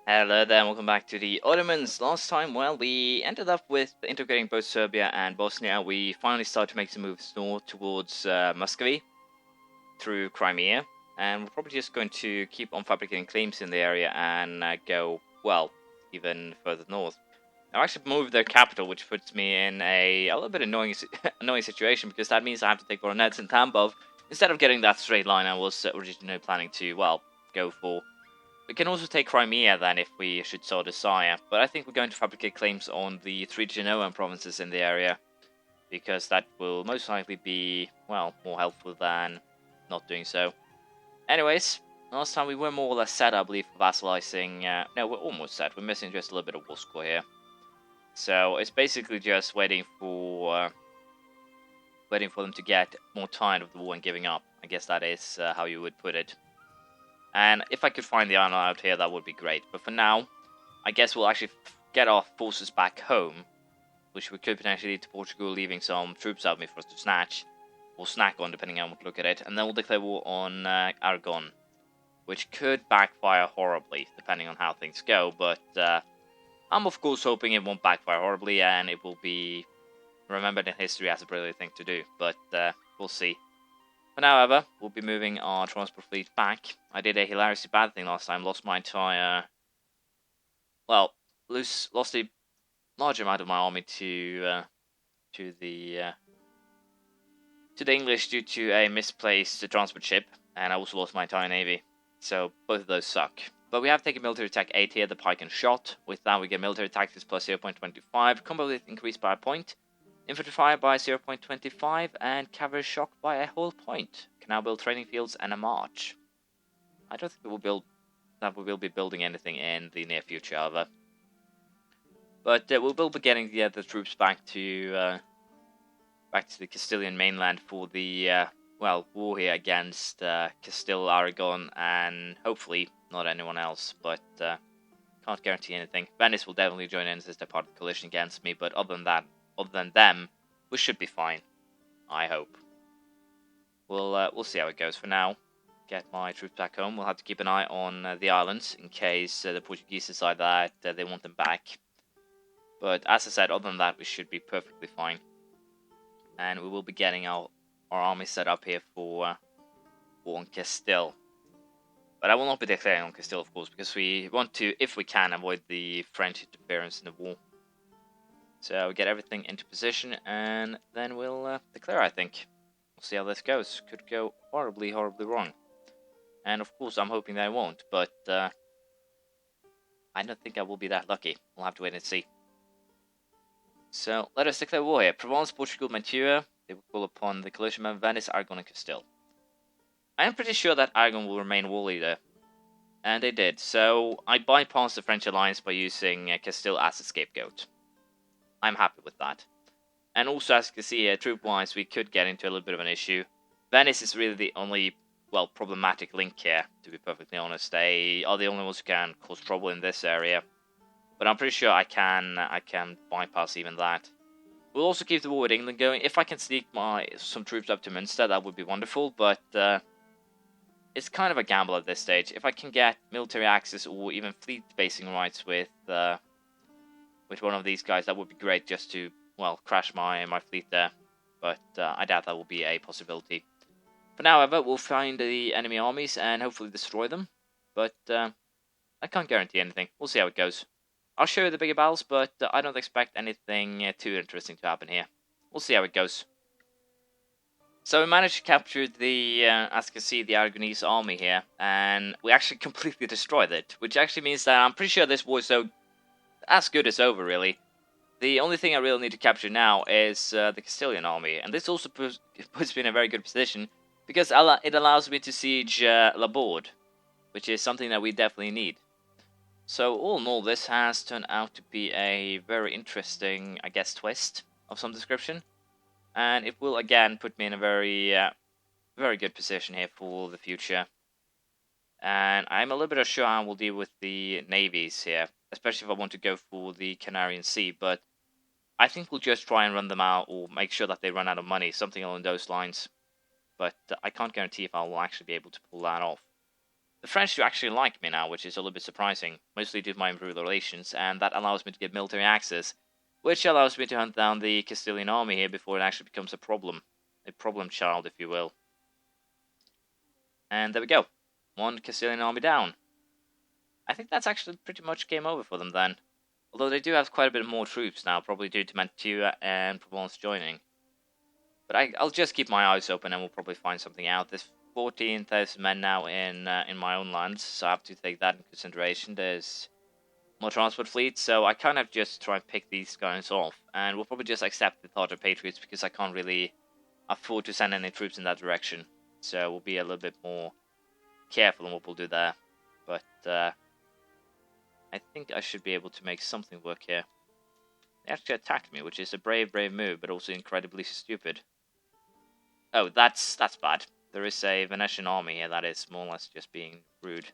Hello there, and welcome back to the Ottomans. Last time, well, we ended up with integrating both Serbia and Bosnia. We finally started to make some moves north towards Muscovy through Crimea, and we're probably just going to keep on fabricating claims in the area and go, well, even further north. I've actually moved their capital, which puts me in a little bit annoying situation, because that means I have to take Voronezh and Tambov instead of getting that straight line I was originally planning to, well, go for. We can also take Crimea then if we should so desire, but I think we're going to fabricate claims on the 3 Genoan provinces in the area, because that will most likely be, well, more helpful than not doing so. Anyways, last time we were more or less set, I believe, for vassalizing. No, we're almost set. We're missing just a little bit of war score here. So it's basically just waiting for them to get more tired of the war and giving up. I guess that is how you would put it. And if I could find the island out here, that would be great. But for now, I guess we'll actually get our forces back home, which we could potentially lead to Portugal leaving some troops out me for us to snatch, or snack on, depending on how we look at it. And then we'll declare war on Aragon, which could backfire horribly, depending on how things go. But I'm of course hoping it won't backfire horribly, and it will be remembered in history as a brilliant thing to do. But we'll see. For now, however, we'll be moving our transport fleet back. I did a hilariously bad thing last time, lost my entire... Well, lost a large amount of my army to the English due to a misplaced transport ship, and I also lost my entire navy. So, both of those suck. But we have taken military attack 8 here, the pike and shot. With that, we get military tactics plus 0.25, combat width increased by a point. Infantry fire by 0.25 and cavalry shock by a whole point. Can now build training fields and a march. I don't think we will be building anything in the near future, however. But we'll be getting the troops back to the Castilian mainland for the war here against Castille, Aragon, and hopefully not anyone else. But can't guarantee anything. Venice will definitely join in as they're part of the coalition against me. But other than them, we should be fine. I hope. We'll see how it goes. For now, get my troops back home. We'll have to keep an eye on the islands in case the Portuguese decide that they want them back. But as I said, other than that, we should be perfectly fine. And we will be getting our army set up here for on Castille. But I will not be declaring on Castille, of course, because we want to, if we can, avoid the French interference in the war. So we get everything into position, and then we'll declare, I think. We'll see how this goes. Could go horribly, horribly wrong. And of course, I'm hoping that I won't, but I don't think I will be that lucky. We'll have to wait and see. So, let us declare war here. Provence, Portugal, Mantua. They will call upon the coalition of Venice, Aragon, and Castille. I am pretty sure that Aragon will remain war leader. And they did. So, I bypassed the French alliance by using Castille as a scapegoat. I'm happy with that. And also, as you can see here, troop-wise, we could get into a little bit of an issue. Venice is really the only, well, problematic link here, to be perfectly honest. They are the only ones who can cause trouble in this area. But I'm pretty sure I can bypass even that. We'll also keep the war with England going. If I can sneak some troops up to Munster, that would be wonderful, but it's kind of a gamble at this stage. If I can get military access or even fleet basing rights with one of these guys, that would be great, just to, well, crash my fleet there. But I doubt that will be a possibility. For now, however, we'll find the enemy armies and hopefully destroy them. But I can't guarantee anything. We'll see how it goes. I'll show you the bigger battles, but I don't expect anything too interesting to happen here. We'll see how it goes. So we managed to capture the, as you can see, the Aragonese army here. And we actually completely destroyed it. Which actually means that I'm pretty sure this war is as good as over, really. The only thing I really need to capture now is the Castilian army. And this also puts me in a very good position, because it allows me to siege Laborde, which is something that we definitely need. So all in all, this has turned out to be a very interesting, I guess, twist of some description. And it will again put me in a very good position here for the future. And I'm a little bit unsure how we'll deal with the navies here, especially if I want to go for the Canarian Sea, but I think we'll just try and run them out, or make sure that they run out of money, something along those lines. But I can't guarantee if I will actually be able to pull that off. The French do actually like me now, which is a little bit surprising, mostly due to my improved relations, and that allows me to get military access, which allows me to hunt down the Castilian army here before it actually becomes a problem child, if you will. And there we go, one Castilian army down. I think that's actually pretty much game over for them then, although they do have quite a bit more troops now, probably due to Mantua and Provence joining. But I'll just keep my eyes open and we'll probably find something out. There's 14,000 men now in my own lands, so I have to take that into consideration. There's more transport fleets, so I kind of just try and pick these guys off, and we'll probably just accept the thought of Patriots because I can't really afford to send any troops in that direction. So we'll be a little bit more careful in what we'll do there. But I think I should be able to make something work here. They actually attacked me, which is a brave move, but also incredibly stupid. Oh, that's bad. There is a Venetian army here that is more or less just being rude.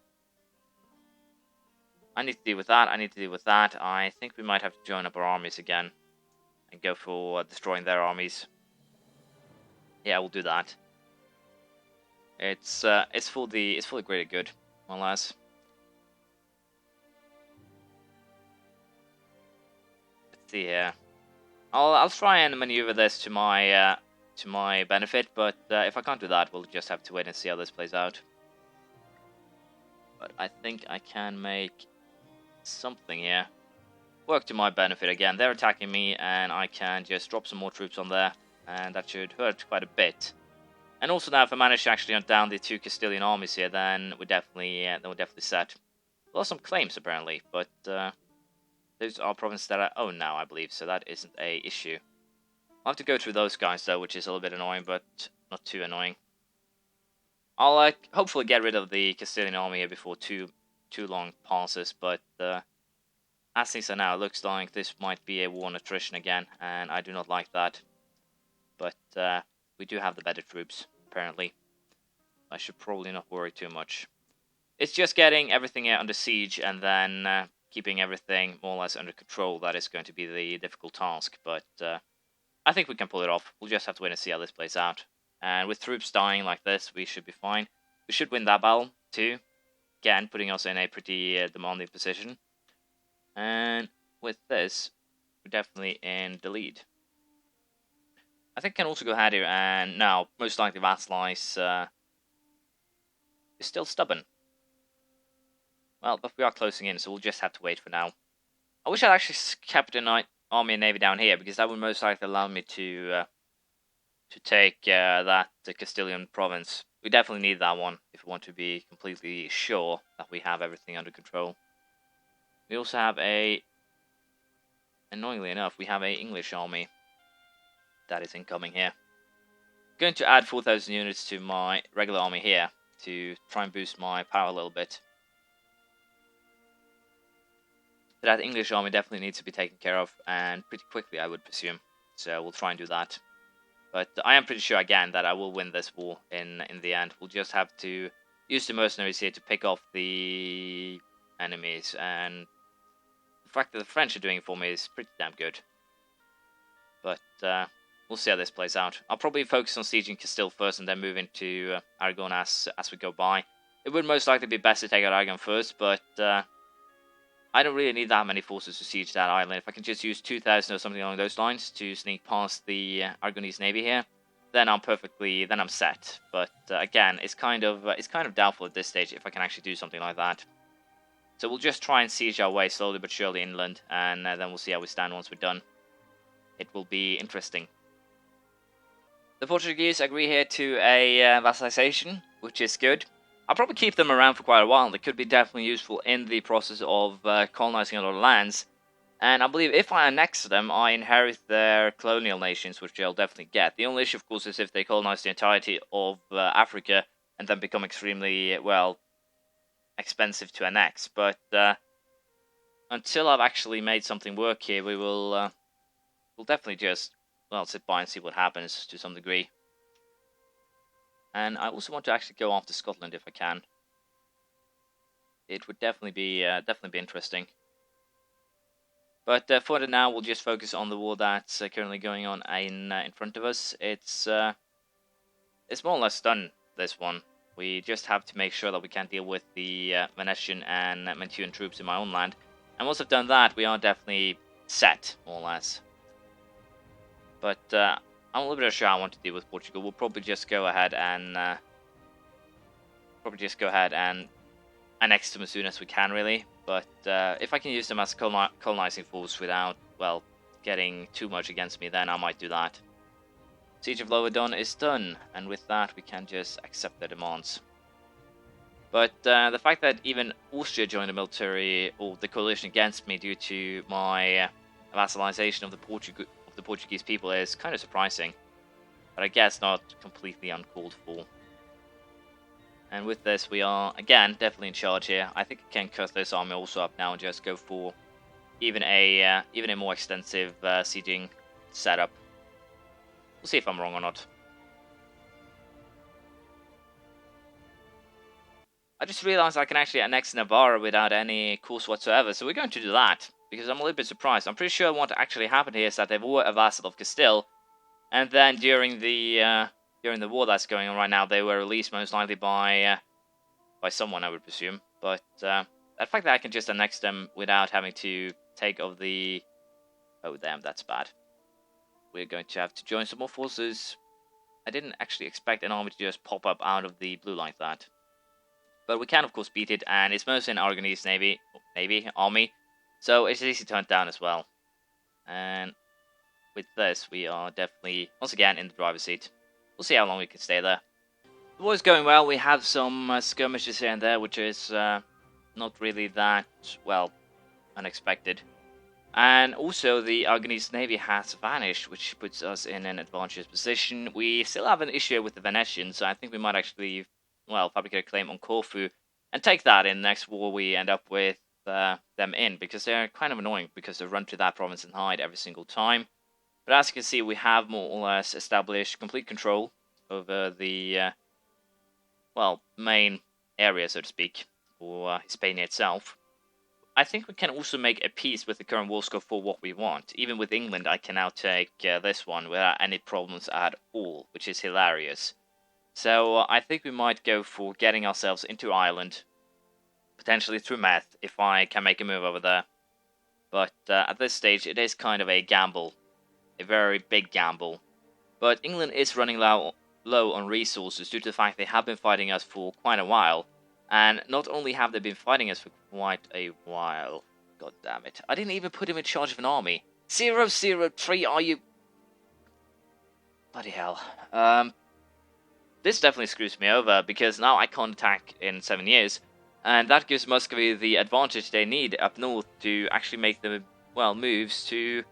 I need to deal with that, I think we might have to join up our armies again and go for destroying their armies. Yeah, we'll do that. It's for the greater good, more or less. Let's see here. I'll try and maneuver this to my benefit, but if I can't do that, we'll just have to wait and see how this plays out. But I think I can make something here work to my benefit again. They're attacking me, and I can just drop some more troops on there, and that should hurt quite a bit. And also now, if I manage to actually hunt down the two Castilian armies here, then we're definitely set. Lost some claims apparently, but those are provinces that I own now, I believe, so that isn't a issue. I'll have to go through those guys though, which is a little bit annoying, but not too annoying. I'll hopefully get rid of the Castilian army here before too long passes, but as things are now, it looks like this might be a war on attrition again, and I do not like that. But we do have the better troops, apparently. I should probably not worry too much. It's just getting everything under siege and then keeping everything more or less under control that is going to be the difficult task, but I think we can pull it off. We'll just have to wait and see how this plays out. And with troops dying like this, we should be fine. We should win that battle, too. Again, putting us in a pretty demanding position. And with this, we're definitely in the lead. I think I can also go ahead here, and now, most likely Vassalize is still stubborn. Well, but we are closing in, so we'll just have to wait for now. I wish I'd actually kept an army and navy down here, because that would most likely allow me to take that Castilian province. We definitely need that one if we want to be completely sure that we have everything under control. We also have annoyingly enough, we have an English army that is incoming here. I'm going to add 4,000 units to my regular army here to try and boost my power a little bit. But that English army definitely needs to be taken care of, and pretty quickly, I would presume. So we'll try and do that. But I am pretty sure, again, that I will win this war in the end. We'll just have to use the mercenaries here to pick off the enemies, and the fact that the French are doing it for me is pretty damn good. But we'll see how this plays out. I'll probably focus on sieging Castille first and then move into Aragon as we go by. It would most likely be best to take out Aragon first, but I don't really need that many forces to siege that island. If I can just use 2,000 or something along those lines to sneak past the Aragonese navy here, then I'm set. But again, it's kind of doubtful at this stage if I can actually do something like that. So we'll just try and siege our way slowly but surely inland, and then we'll see how we stand once we're done. It will be interesting. The Portuguese agree here to a vassalization, which is good. I'll probably keep them around for quite a while. They could be definitely useful in the process of colonizing a lot of lands. And I believe if I annex them, I inherit their colonial nations, which they'll definitely get. The only issue, of course, is if they colonize the entirety of Africa and then become extremely, well, expensive to annex. But until I've actually made something work here, we'll definitely just, well, sit by and see what happens to some degree. And I also want to actually go after Scotland if I can. It would definitely be interesting. But for now, we'll just focus on the war that's currently going on in front of us. It's more or less done, this one. We just have to make sure that we can deal with the Venetian and Mantuan troops in my own land. And once I've done that, we are definitely set, more or less. But I'm a little bit unsure how I want to deal with Portugal. We'll probably just go ahead and annex them as soon as we can, really. But if I can use them as a colonizing force without, well, getting too much against me, then I might do that. Siege of Lovedon is done, and with that we can just accept their demands. But the fact that even Austria joined the military, or the coalition against me due to my vassalization of the Portuguese people is kind of surprising. But I guess not completely uncalled for. And with this we are, again, definitely in charge here. I think I can cut this army also up now and just go for even a more extensive sieging setup. We'll see if I'm wrong or not. I just realized I can actually annex Navarra without any course whatsoever, so we're going to do that, because I'm a little bit surprised. I'm pretty sure what actually happened here is that they were a vassal of Castille, and then during the war that's going on right now, they were released most likely by someone, I would presume. But the fact that I can just annex them without having to take of the... Oh damn, that's bad. We're going to have to join some more forces. I didn't actually expect an army to just pop up out of the blue like that. But we can of course beat it, and it's mostly an Aragonese army, so it's easy to hunt down as well. And with this, we are definitely, once again, in the driver's seat. We'll see how long we can stay there. The war is going well. We have some skirmishes here and there, which is not really that, well, unexpected. And also, the Aragonese navy has vanished, which puts us in an advantageous position. We still have an issue with the Venetians, so I think we might actually, well, fabricate a claim on Corfu and take that in the next war we end up with them in, because they're kind of annoying, because they run to that province and hide every single time. But as you can see, we have more or less established complete control over the, well, main area, so to speak, or Hispania itself. I think we can also make a peace with the current war score for what we want. Even with England, I can now take this one without any problems at all, which is hilarious. So I think we might go for getting ourselves into Ireland, potentially through Meth, if I can make a move over there. But at this stage, it is kind of a gamble. A very big gamble. But England is running low on resources due to the fact they have been fighting us for quite a while. And not only have they been fighting us for quite a while, god damn it, I didn't even put him in charge of an army. 003, are you... Bloody hell. This definitely screws me over, because now I can't attack in 7 years. And that gives Muscowy the advantage they need up north to actually make the, well, moves to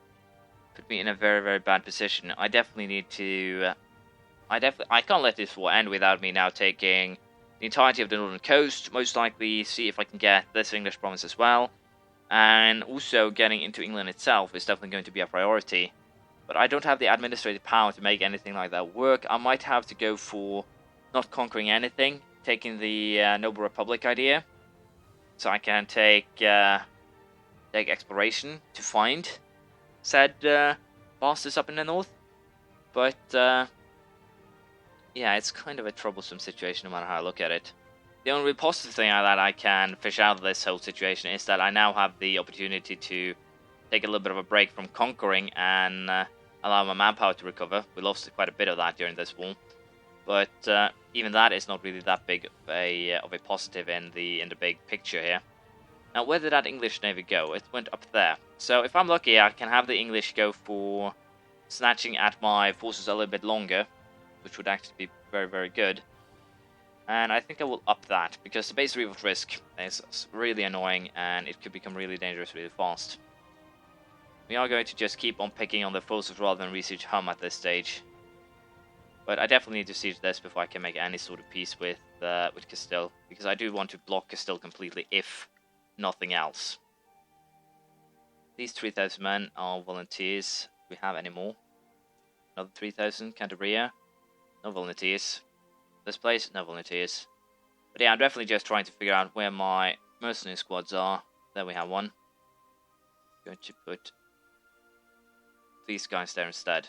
put me in a very, very bad position. I definitely need to... I can't let this war end without me now taking the entirety of the northern coast, most likely see if I can get this English province as well, and also getting into England itself is definitely going to be a priority. But I don't have the administrative power to make anything like that work. I might have to go for not conquering anything, taking the Noble Republic idea, so I can take exploration to find said bastards up in the north. But yeah, it's kind of a troublesome situation no matter how I look at it. The only positive thing that I can fish out of this whole situation is that I now have the opportunity to take a little bit of a break from conquering and allow my manpower to recover. We lost quite a bit of that during this war, but even that is not really that big of a positive in the big picture here. Now, where did that English navy go? It went up there. So if I'm lucky, I can have the English go for snatching at my forces a little bit longer, which would actually be very, very good. And I think I will up that, because the base reef of risk is really annoying, and it could become really dangerous really fast. We are going to just keep on picking on the forces rather than re-siege Hum at this stage. But I definitely need to siege this before I can make any sort of peace with Castille, because I do want to block Castille completely, if nothing else. These 3,000 men are volunteers. Do we have any more? Another 3,000, Cantabria. No volunteers. This place, no volunteers. But yeah, I'm definitely just trying to figure out where my mercenary squads are. There we have one. Going to put these guys there instead.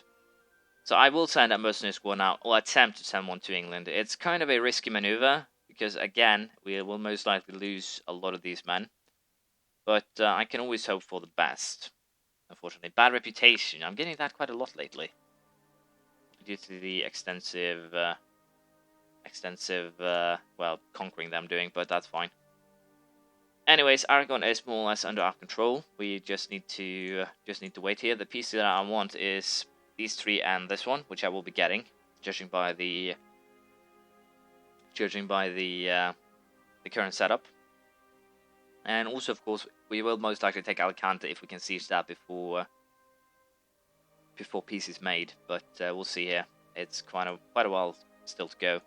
So I will send a mercenary squad now, or attempt to send one to England. It's kind of a risky maneuver, because again, we will most likely lose a lot of these men. But I can always hope for the best. Unfortunately, bad reputation. I'm getting that quite a lot lately. Due to the extensive, well, conquering that I'm doing, but that's fine. Anyways, Aragon is more or less under our control. We just need to wait here. The piece that I want is these three and this one, which I will be getting, judging by the current setup. And also, of course, we will most likely take Alicante if we can siege that before peace is made. But we'll see here. It's quite a while still to go.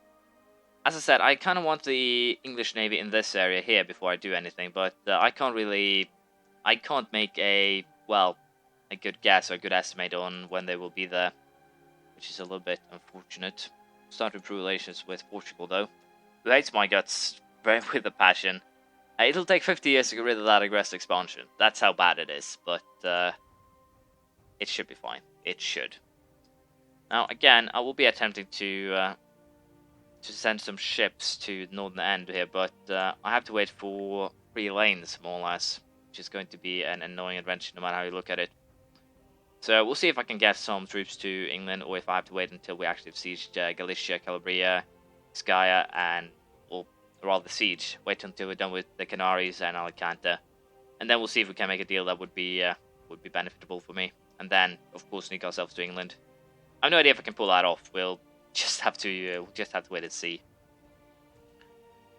As I said, I kind of want the English Navy in this area here before I do anything, but I can't make a good guess or a good estimate on when they will be there, which is a little bit unfortunate. Start to improve relations with Portugal, though, who hates my guts with a passion. It'll take 50 years to get rid of that aggressive expansion. That's how bad it is, but it should be fine. It should. Now, again, I will be attempting to send some ships to the northern end here, but I have to wait for 3 lanes, more or less, which is going to be an annoying adventure no matter how you look at it. So we'll see if I can get some troops to England, or if I have to wait until we actually siege Galicia, Calabria, Skye, and, or rather siege. Wait until we're done with the Canaries and Alicante, and then we'll see if we can make a deal that would be benefitable for me. And then, of course, sneak ourselves to England. I have no idea if I can pull that off. We'll just have to wait and see.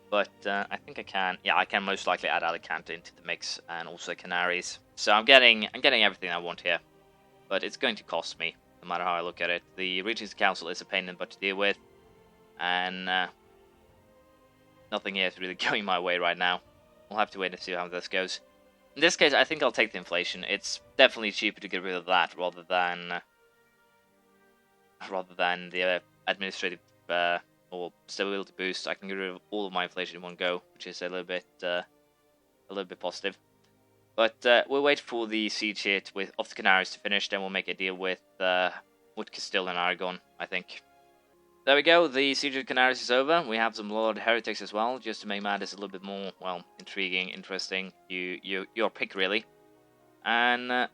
But I think I can. Yeah, I can most likely add Alicante into the mix, and also Canaries. So I'm getting everything I want here, but it's going to cost me no matter how I look at it. The Regents Council is a pain in the butt to deal with, and nothing here is really going my way right now. We'll have to wait and see how this goes. In this case, I think I'll take the inflation. It's definitely cheaper to get rid of that rather than the administrative or stability boost. I can get rid of all of my inflation in one go, which is a little bit positive. But we'll wait for the siege here of the Canaries to finish, then we'll make a deal with Castille and Aragon, I think. There we go, the siege of the Canaries is over. We have some Lord Heretics as well, just to make matters a little bit more, well, intriguing, interesting. Your pick, really. And I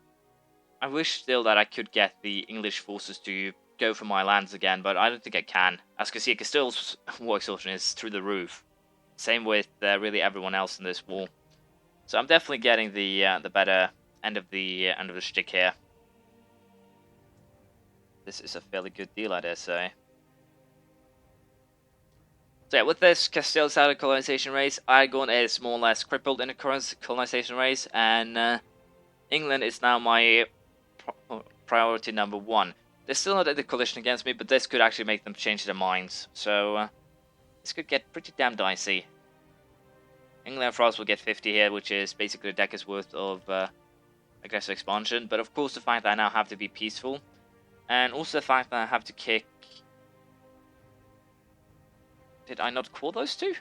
wish still that I could get the English forces to go for my lands again, but I don't think I can. As you can see, Castille's war exhaustion is through the roof. Same with really everyone else in this war. So I'm definitely getting the better end of the stick here. This is a fairly good deal, I dare say. So yeah, with this, Castille's out of colonization race. Aragon is more or less crippled in the current colonization race, and England is now my priority number 1. They're still not at the coalition against me, but this could actually make them change their minds. So this could get pretty damn dicey. England and France will get 50 here, which is basically a decade's worth of aggressive expansion. But of course, the fact that I now have to be peaceful, and also the fact that I have to kick. Did I not call those two?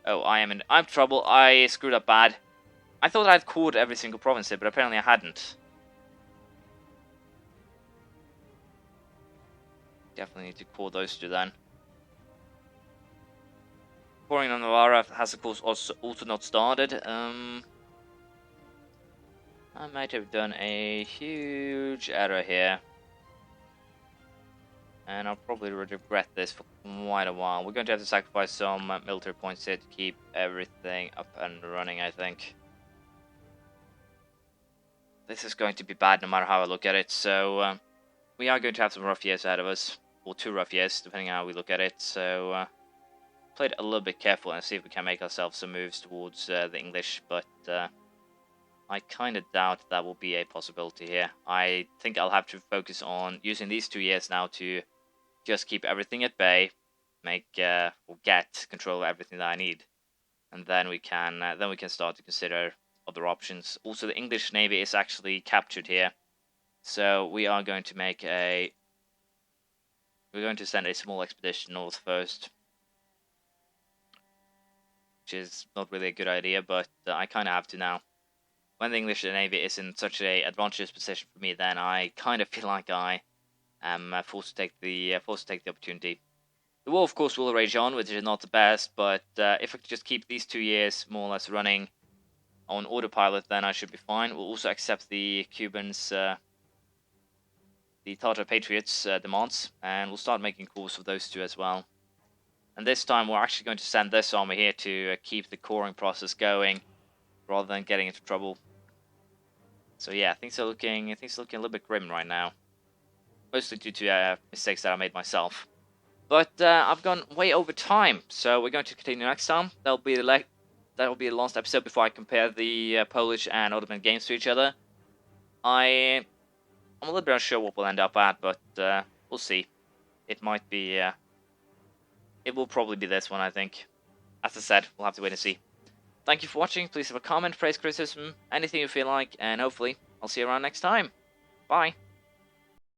Oh, I'm trouble. I screwed up bad. I thought I'd called every single province here, but apparently I hadn't. Definitely need to call those two then. Pouring on Navarra has of course also not started. I might have done a huge error here, and I'll probably regret this for quite a while. We're going to have to sacrifice some military points here to keep everything up and running, I think. This is going to be bad no matter how I look at it, so we are going to have some rough years ahead of us, or 2 rough years, depending on how we look at it, so play it a little bit careful and see if we can make ourselves some moves towards the English, but I kind of doubt that will be a possibility here. I think I'll have to focus on using these 2 years now to just keep everything at bay, or get control of everything that I need, and then we can start to consider other options. Also, the English Navy is actually captured here, so we are going to make we're going to send a small expedition north first. which is not really a good idea, but I kind of have to now. When the English Navy is in such a advantageous position for me, then I kind of feel like I am forced to take the opportunity. The war, of course, will rage on, which is not the best, but if I could just keep these 2 years more or less running on autopilot, then I should be fine. We'll also accept the Cubans, the Tartar Patriots' demands, and we'll start making calls for those two as well. And this time we're actually going to send this army here to keep the coring process going, rather than getting into trouble. So yeah, things are looking a little bit grim right now, mostly due to mistakes that I made myself. But I've gone way over time, so we're going to continue next time. That'll be the last episode before I compare the Polish and Ottoman games to each other. I'm a little bit unsure what we'll end up at, but we'll see. It might be. It will probably be this one, I think. As I said, we'll have to wait and see. Thank you for watching. Please have a comment, praise, criticism, anything you feel like, and hopefully I'll see you around next time. Bye.